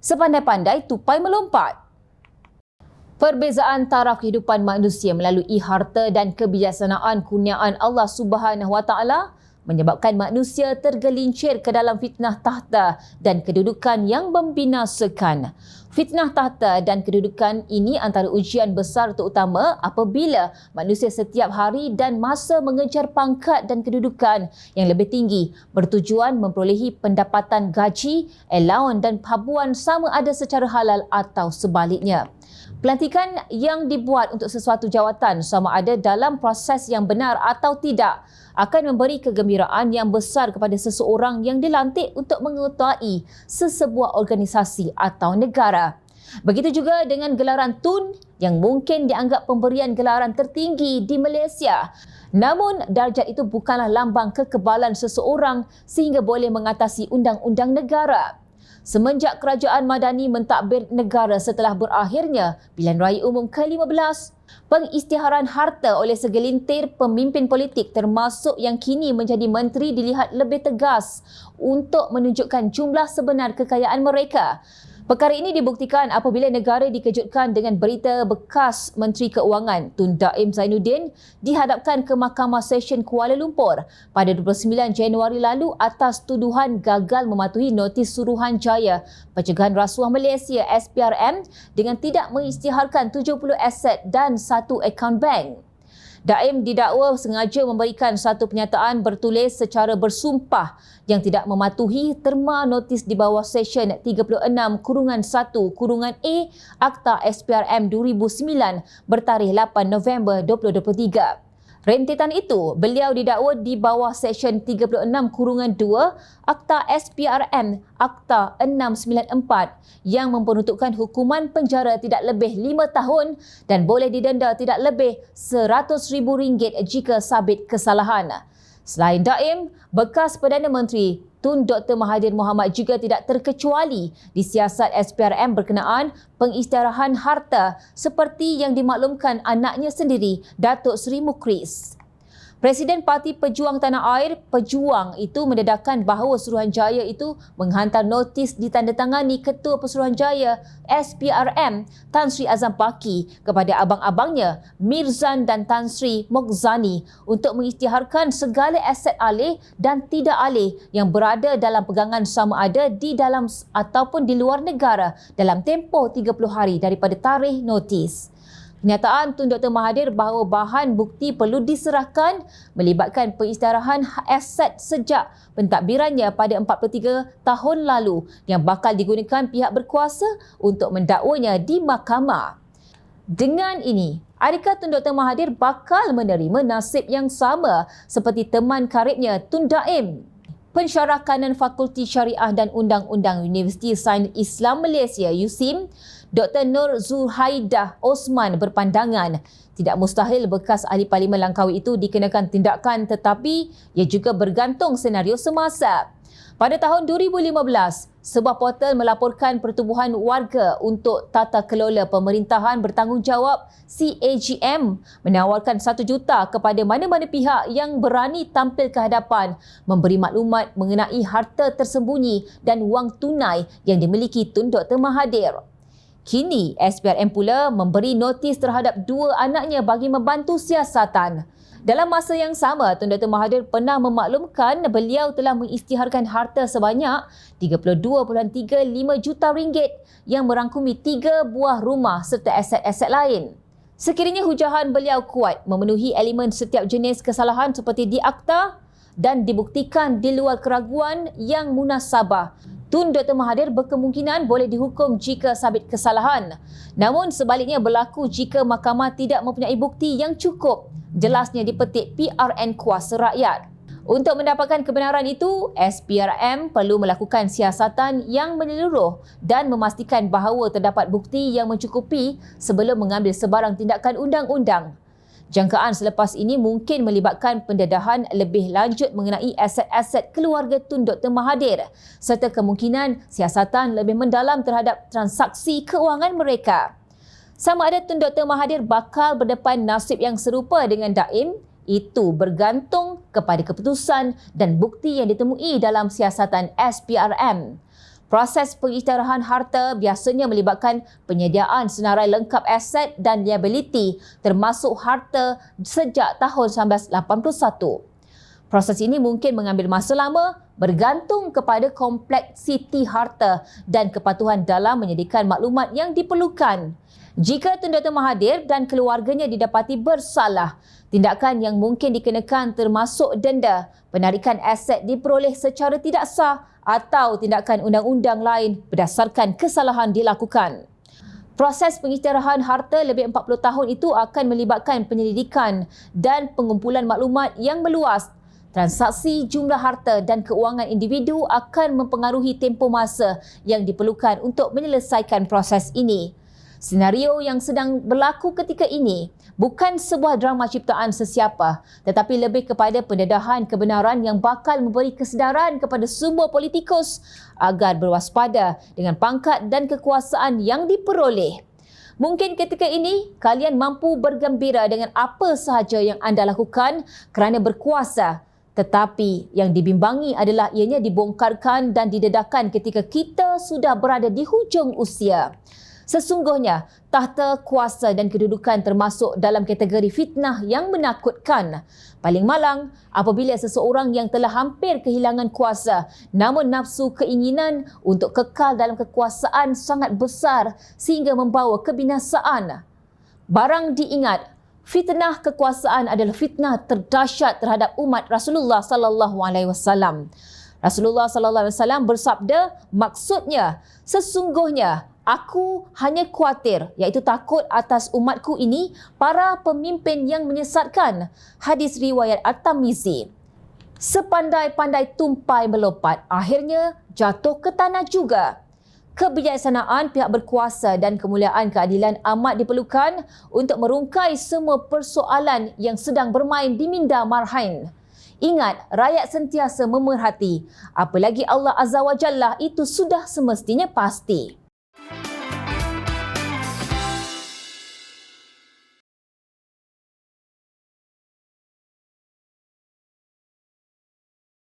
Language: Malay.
Sepandai-pandai tupai melompat. Perbezaan taraf kehidupan manusia melalui harta dan kebijaksanaan kurniaan Allah Subhanahu Wa Taala menyebabkan manusia tergelincir ke dalam fitnah tahta dan kedudukan yang membinasakan. Fitnah tahta dan kedudukan ini antara ujian besar terutama apabila manusia setiap hari dan masa mengejar pangkat dan kedudukan yang lebih tinggi bertujuan memperolehi pendapatan gaji, allowance dan habuan sama ada secara halal atau sebaliknya. Pelantikan yang dibuat untuk sesuatu jawatan sama ada dalam proses yang benar atau tidak akan memberi kegembiraan yang besar kepada seseorang yang dilantik untuk mengetuai sesebuah organisasi atau negara. Begitu juga dengan gelaran Tun yang mungkin dianggap pemberian gelaran tertinggi di Malaysia. Namun, darjat itu bukanlah lambang kekebalan seseorang sehingga boleh mengatasi undang-undang negara. Semenjak kerajaan Madani mentadbir negara setelah berakhirnya Pilihan Raya Umum ke-15, pengisytiharan harta oleh segelintir pemimpin politik termasuk yang kini menjadi menteri dilihat lebih tegas untuk menunjukkan jumlah sebenar kekayaan mereka. Perkara ini dibuktikan apabila negara dikejutkan dengan berita bekas Menteri Keuangan Tun Daim Zainuddin dihadapkan ke Mahkamah Session Kuala Lumpur pada 29 Januari lalu atas tuduhan gagal mematuhi notis Suruhanjaya Pencegahan Rasuah Malaysia SPRM dengan tidak mengisytiharkan 70 aset dan satu akaun bank. Daim didakwa sengaja memberikan satu pernyataan bertulis secara bersumpah yang tidak mematuhi terma notis di bawah Seksyen 36-1-A Akta SPRM 2009 bertarikh 8 November 2023. Rentetan itu, beliau didakwa di bawah Seksyen 36-2 Akta SPRM Akta 694 yang memperuntukkan hukuman penjara tidak lebih 5 tahun dan boleh didenda tidak lebih RM100,000 jika sabit kesalahan. Selain Daim, bekas Perdana Menteri Tun Dr. Mahathir Mohamad juga tidak terkecuali di siasat SPRM berkenaan pengisytiharan harta seperti yang dimaklumkan anaknya sendiri, Datuk Seri Mukris. Presiden Parti Pejuang Tanah Air, Pejuang itu mendedahkan bahawa Suruhanjaya itu menghantar notis ditandatangani Ketua Pesuruhanjaya SPRM Tan Sri Azam Paki kepada abang-abangnya Mirzan dan Tan Sri Mokzani untuk mengisytiharkan segala aset alih dan tidak alih yang berada dalam pegangan sama ada di dalam ataupun di luar negara dalam tempoh 30 hari daripada tarikh notis. Kenyataan Tun Dr. Mahathir bahawa bahan bukti perlu diserahkan melibatkan pengisytiharan aset sejak pentadbirannya pada 43 tahun lalu yang bakal digunakan pihak berkuasa untuk mendakwanya di mahkamah. Dengan ini, adakah Tun Dr. Mahathir bakal menerima nasib yang sama seperti teman karibnya Tun Daim? Pensyarah Kanan Fakulti Syariah dan Undang-Undang Universiti Sains Islam Malaysia USIM, Dr. Nur Zuhaidah Osman berpandangan tidak mustahil bekas ahli parlimen Langkawi itu dikenakan tindakan tetapi ia juga bergantung senario semasa. Pada tahun 2015, sebuah portal melaporkan pertubuhan warga untuk tata kelola pemerintahan bertanggungjawab CAGM menawarkan 1 juta kepada mana-mana pihak yang berani tampil ke hadapan memberi maklumat mengenai harta tersembunyi dan wang tunai yang dimiliki Tun Dr. Mahathir. Kini, SPRM pula memberi notis terhadap 2 anaknya bagi membantu siasatan. Dalam masa yang sama, Tun Dr. Mahathir pernah memaklumkan beliau telah mengisytiharkan harta sebanyak RM32.35 juta yang merangkumi 3 buah rumah serta aset-aset lain. Sekiranya hujahan beliau kuat memenuhi elemen setiap jenis kesalahan seperti di akta dan dibuktikan di luar keraguan yang munasabah, Tun Dr. Mahathir berkemungkinan boleh dihukum jika sabit kesalahan. Namun sebaliknya berlaku jika mahkamah tidak mempunyai bukti yang cukup. Jelasnya dipetik PRN Kuasa Rakyat. Untuk mendapatkan kebenaran itu, SPRM perlu melakukan siasatan yang menyeluruh dan memastikan bahawa terdapat bukti yang mencukupi sebelum mengambil sebarang tindakan undang-undang. Jangkaan selepas ini mungkin melibatkan pendedahan lebih lanjut mengenai aset-aset keluarga Tun Dr. Mahathir serta kemungkinan siasatan lebih mendalam terhadap transaksi keuangan mereka. Sama ada Tun Dr. Mahathir bakal berdepan nasib yang serupa dengan Daim, itu bergantung kepada keputusan dan bukti yang ditemui dalam siasatan SPRM. Proses pengisytiharan harta biasanya melibatkan penyediaan senarai lengkap aset dan liability termasuk harta sejak tahun 1981. Proses ini mungkin mengambil masa lama bergantung kepada kompleksiti harta dan kepatuhan dalam menyediakan maklumat yang diperlukan. Jika Tun Dr. Mahathir dan keluarganya didapati bersalah, tindakan yang mungkin dikenakan termasuk denda, penarikan aset diperoleh secara tidak sah atau tindakan undang-undang lain berdasarkan kesalahan dilakukan. Proses pengisytiharan harta lebih 40 tahun itu akan melibatkan penyelidikan dan pengumpulan maklumat yang meluas. Transaksi, jumlah harta dan keuangan individu akan mempengaruhi tempoh masa yang diperlukan untuk menyelesaikan proses ini. Senario yang sedang berlaku ketika ini bukan sebuah drama ciptaan sesiapa, tetapi lebih kepada pendedahan kebenaran yang bakal memberi kesedaran kepada semua politikus agar berwaspada dengan pangkat dan kekuasaan yang diperoleh. Mungkin ketika ini, kalian mampu bergembira dengan apa sahaja yang anda lakukan kerana berkuasa. Tetapi yang dibimbangi adalah ianya dibongkarkan dan didedahkan ketika kita sudah berada di hujung usia. Sesungguhnya, tahta kuasa dan kedudukan termasuk dalam kategori fitnah yang menakutkan. Paling malang, apabila seseorang yang telah hampir kehilangan kuasa, namun nafsu keinginan untuk kekal dalam kekuasaan sangat besar sehingga membawa kebinasaan. Barang diingat, fitnah kekuasaan adalah fitnah terdahsyat terhadap umat Rasulullah sallallahu alaihi wasallam. Rasulullah sallallahu alaihi wasallam bersabda, maksudnya, sesungguhnya aku hanya khawatir, iaitu takut atas umatku ini, para pemimpin yang menyesatkan. Hadis riwayat At-Tirmizi. Sepandai-pandai tumpai melompat, akhirnya jatuh ke tanah juga. Kebijaksanaan pihak berkuasa dan kemuliaan keadilan amat diperlukan untuk merungkai semua persoalan yang sedang bermain di minda marhain. Ingat, rakyat sentiasa memerhati. Apalagi Allah Azza wa Jalla itu sudah semestinya pasti.